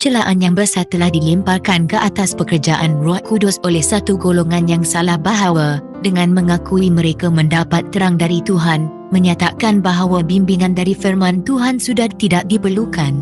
Celaan yang besar telah dilemparkan ke atas pekerjaan Roh Kudus oleh satu golongan yang salah bahawa dengan mengakui mereka mendapat terang dari Tuhan, menyatakan bahawa bimbingan dari firman Tuhan sudah tidak diperlukan.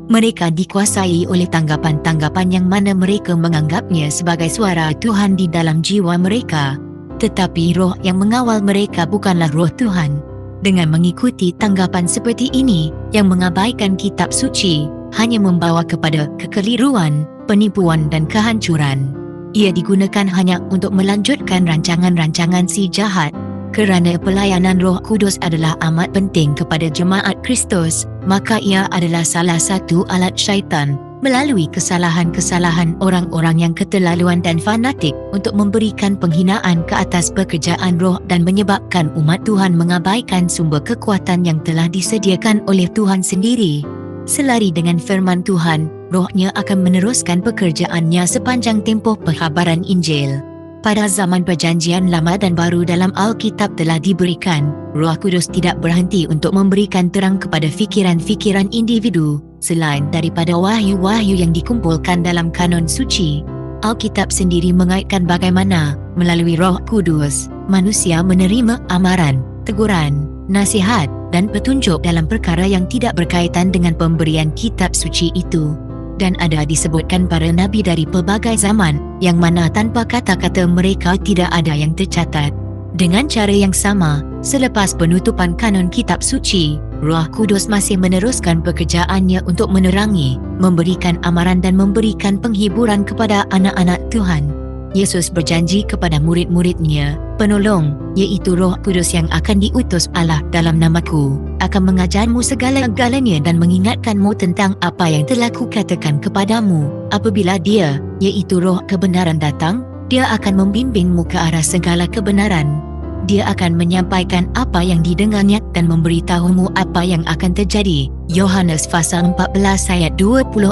Mereka dikuasai oleh tanggapan-tanggapan yang mana mereka menganggapnya sebagai suara Tuhan di dalam jiwa mereka. Tetapi roh yang mengawal mereka bukanlah roh Tuhan. Dengan mengikuti tanggapan seperti ini, yang mengabaikan kitab suci, hanya membawa kepada kekeliruan, penipuan dan kehancuran. Ia digunakan hanya untuk melanjutkan rancangan-rancangan si jahat. Kerana pelayanan Roh Kudus adalah amat penting kepada jemaat Kristus, maka ia adalah salah satu alat syaitan melalui kesalahan-kesalahan orang-orang yang keterlaluan dan fanatik untuk memberikan penghinaan ke atas pekerjaan roh dan menyebabkan umat Tuhan mengabaikan sumber kekuatan yang telah disediakan oleh Tuhan sendiri. Selari dengan firman Tuhan, rohnya akan meneruskan pekerjaannya sepanjang tempoh penghabaran Injil. Pada zaman Perjanjian Lama dan Baru dalam Alkitab telah diberikan, Roh Kudus tidak berhenti untuk memberikan terang kepada fikiran-fikiran individu, selain daripada wahyu-wahyu yang dikumpulkan dalam kanon suci. Alkitab sendiri mengaitkan bagaimana, melalui Roh Kudus, manusia menerima amaran, teguran, nasihat dan petunjuk dalam perkara yang tidak berkaitan dengan pemberian kitab suci itu. Dan ada disebutkan para nabi dari pelbagai zaman, yang mana tanpa kata-kata mereka tidak ada yang tercatat. Dengan cara yang sama, selepas penutupan kanon kitab suci, Roh Kudus masih meneruskan pekerjaannya untuk menerangi, memberikan amaran dan memberikan penghiburan kepada anak-anak Tuhan. Yesus berjanji kepada murid-muridnya, penolong, iaitu Roh Kudus yang akan diutus Allah dalam namaku, akan mengajarmu segala-galanya dan mengingatkanmu tentang apa yang telah kukatakan kepadamu. Apabila dia, iaitu Roh kebenaran datang, dia akan membimbingmu ke arah segala kebenaran. Dia akan menyampaikan apa yang didengarnya dan memberitahumu apa yang akan terjadi. Yohanes pasal 14 ayat 26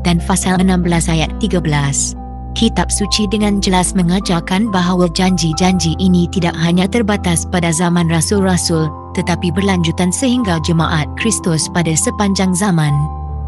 dan pasal 16 ayat 13. Kitab suci dengan jelas mengajarkan bahawa janji-janji ini tidak hanya terbatas pada zaman rasul-rasul, tetapi berlanjutan sehingga jemaat Kristus pada sepanjang zaman.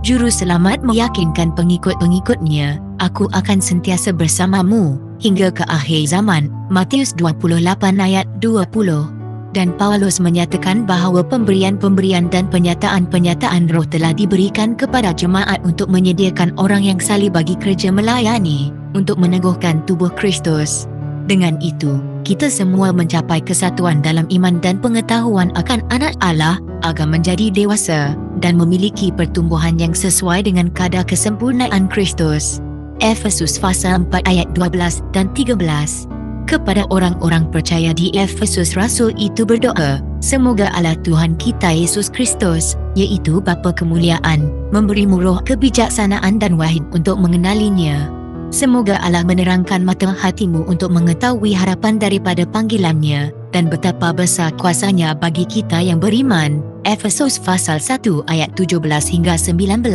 Juru Selamat meyakinkan pengikut-pengikutnya, "Aku akan sentiasa bersamamu hingga ke akhir zaman." Matius 28 ayat 20. Dan Paulus menyatakan bahawa pemberian-pemberian dan penyataan-penyataan roh telah diberikan kepada jemaat untuk menyediakan orang yang salih bagi kerja melayani, untuk meneguhkan tubuh Kristus. Dengan itu, kita semua mencapai kesatuan dalam iman dan pengetahuan akan anak Allah, agar menjadi dewasa dan memiliki pertumbuhan yang sesuai dengan kadar kesempurnaan Kristus. Efesus pasal 4 ayat 12 dan 13. Kepada orang-orang percaya di Efesus, rasul itu berdoa, semoga Allah Tuhan kita Yesus Kristus, iaitu Bapa kemuliaan, memberimu roh kebijaksanaan dan wahyu untuk mengenalinya. Semoga Allah menerangkan mata hatimu untuk mengetahui harapan daripada panggilannya dan betapa besar kuasanya bagi kita yang beriman. Efesus pasal 1 ayat 17 hingga 19.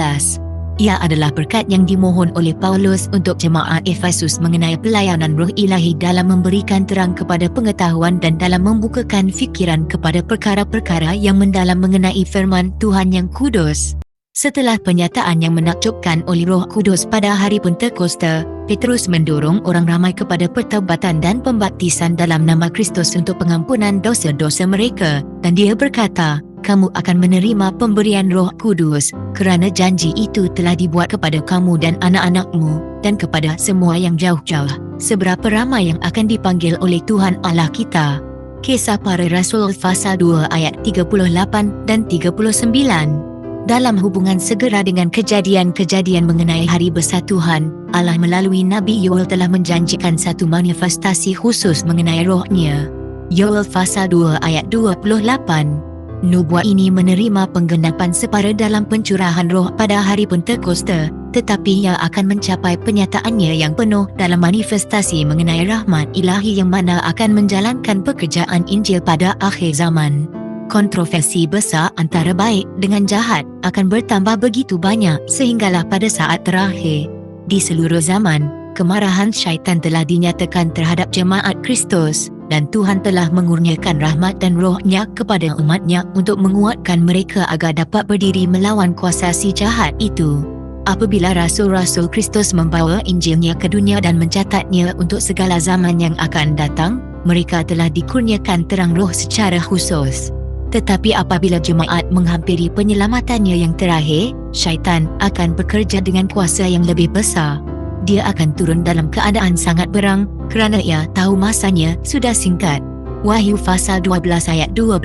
Ia adalah berkat yang dimohon oleh Paulus untuk jemaat Efesus mengenai pelayanan Roh Ilahi dalam memberikan terang kepada pengetahuan dan dalam membukakan fikiran kepada perkara-perkara yang mendalam mengenai firman Tuhan yang kudus. Setelah penyataan yang menakjubkan oleh Roh Kudus pada hari Pentakosta, Petrus mendorong orang ramai kepada pertaubatan dan pembaptisan dalam nama Kristus untuk pengampunan dosa-dosa mereka, dan dia berkata, "Kamu akan menerima pemberian Roh Kudus, kerana janji itu telah dibuat kepada kamu dan anak-anakmu, dan kepada semua yang jauh-jauh, seberapa ramai yang akan dipanggil oleh Tuhan Allah kita." Kisah Para Rasul pasal 2 ayat 38 dan 39. Dalam hubungan segera dengan kejadian-kejadian mengenai hari besar Tuhan, Allah melalui Nabi Yoel telah menjanjikan satu manifestasi khusus mengenai rohnya. Yoel pasal 2 ayat 28. Nubuat ini menerima penggenapan separa dalam pencurahan roh pada hari Pentakosta, tetapi ia akan mencapai penyataannya yang penuh dalam manifestasi mengenai rahmat ilahi yang mana akan menjalankan pekerjaan Injil pada akhir zaman. Kontroversi besar antara baik dengan jahat akan bertambah begitu banyak sehinggalah pada saat terakhir. Di seluruh zaman, kemarahan syaitan telah dinyatakan terhadap jemaat Kristus, dan Tuhan telah mengurniakan rahmat dan rohnya kepada umatnya untuk menguatkan mereka agar dapat berdiri melawan kuasa si jahat itu. Apabila Rasul-Rasul Kristus membawa Injilnya ke dunia dan mencatatnya untuk segala zaman yang akan datang, mereka telah dikurniakan terang roh secara khusus. Tetapi apabila jemaat menghampiri penyelamatannya yang terakhir, syaitan akan bekerja dengan kuasa yang lebih besar. Dia akan turun dalam keadaan sangat berang kerana ia tahu masanya sudah singkat. Wahyu pasal 12 ayat 12.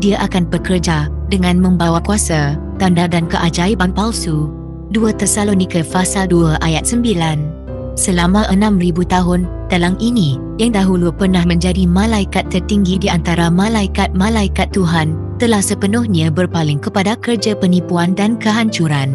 Dia akan bekerja dengan membawa kuasa, tanda dan keajaiban palsu. 2 Tesalonika pasal 2 ayat 9. Selama 6,000 tahun, dalang ini, yang dahulu pernah menjadi malaikat tertinggi di antara malaikat-malaikat Tuhan, telah sepenuhnya berpaling kepada kerja penipuan dan kehancuran.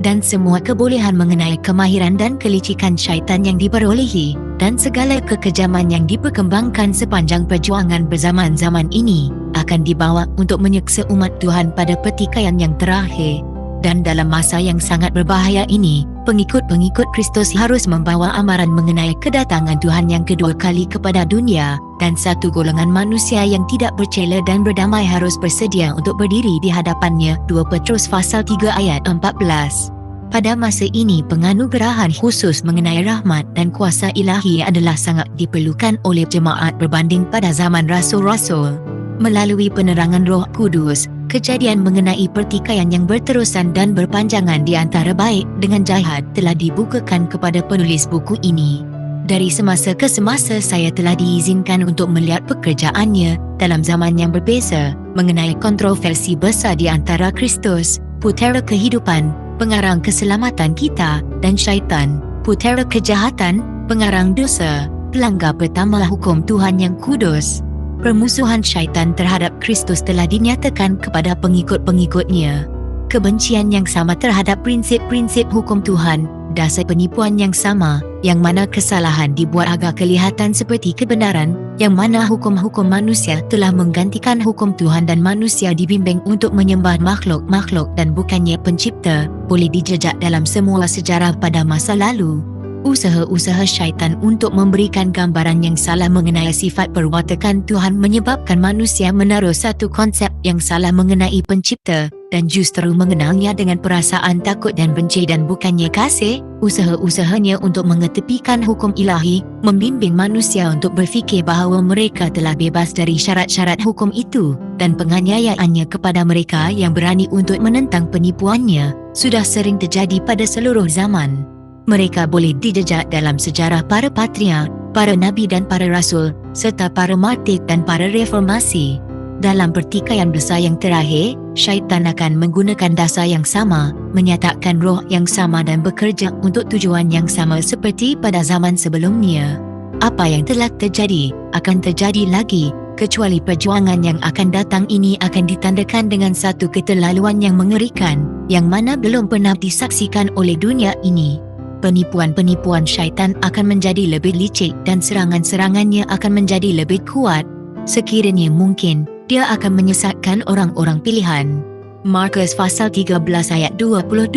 Dan semua kebolehan mengenai kemahiran dan kelicikan syaitan yang diperolehi, dan segala kekejaman yang diperkembangkan sepanjang perjuangan berzaman-zaman ini, akan dibawa untuk menyeksa umat Tuhan pada pertikaian yang terakhir. Dan dalam masa yang sangat berbahaya ini, pengikut-pengikut Kristus harus membawa amaran mengenai kedatangan Tuhan yang kedua kali kepada dunia, dan satu golongan manusia yang tidak bercela dan berdamai harus bersedia untuk berdiri di hadapannya. 2 Petrus pasal 3 ayat 14. Pada masa ini, penganugerahan khusus mengenai rahmat dan kuasa ilahi adalah sangat diperlukan oleh jemaat berbanding pada zaman Rasul-Rasul. Melalui penerangan Roh Kudus, kejadian mengenai pertikaian yang berterusan dan berpanjangan di antara baik dengan jahat telah dibukakan kepada penulis buku ini. Dari semasa ke semasa saya telah diizinkan untuk melihat pekerjaannya dalam zaman yang berbeza mengenai kontroversi besar di antara Kristus, putera kehidupan, pengarang keselamatan kita, dan syaitan, putera kejahatan, pengarang dosa, pelanggar pertama hukum Tuhan yang kudus. Permusuhan syaitan terhadap Kristus telah dinyatakan kepada pengikut-pengikutnya. Kebencian yang sama terhadap prinsip-prinsip hukum Tuhan, dasar penipuan yang sama, yang mana kesalahan dibuat agar kelihatan seperti kebenaran, yang mana hukum-hukum manusia telah menggantikan hukum Tuhan dan manusia dibimbing untuk menyembah makhluk-makhluk dan bukannya pencipta, boleh dijejak dalam semua sejarah pada masa lalu. Usaha-usaha syaitan untuk memberikan gambaran yang salah mengenai sifat perwatakan Tuhan menyebabkan manusia menaruh satu konsep yang salah mengenai pencipta dan justru mengenalnya dengan perasaan takut dan benci dan bukannya kasih. Usaha-usahanya untuk mengetepikan hukum ilahi, membimbing manusia untuk berfikir bahawa mereka telah bebas dari syarat-syarat hukum itu, dan penganiayaannya kepada mereka yang berani untuk menentang penipuannya, sudah sering terjadi pada seluruh zaman. Mereka boleh dijejak dalam sejarah para patriark, para nabi dan para rasul, serta para martir dan para reformasi. Dalam pertikaian besar yang terakhir, syaitan akan menggunakan dasar yang sama, menyatakan roh yang sama dan bekerja untuk tujuan yang sama seperti pada zaman sebelumnya. Apa yang telah terjadi, akan terjadi lagi, kecuali perjuangan yang akan datang ini akan ditandakan dengan satu keterlaluan yang mengerikan, yang mana belum pernah disaksikan oleh dunia ini. Penipuan-penipuan syaitan akan menjadi lebih licik dan serangan-serangannya akan menjadi lebih kuat. Sekiranya mungkin, dia akan menyesatkan orang-orang pilihan. Markus pasal 13 ayat 22.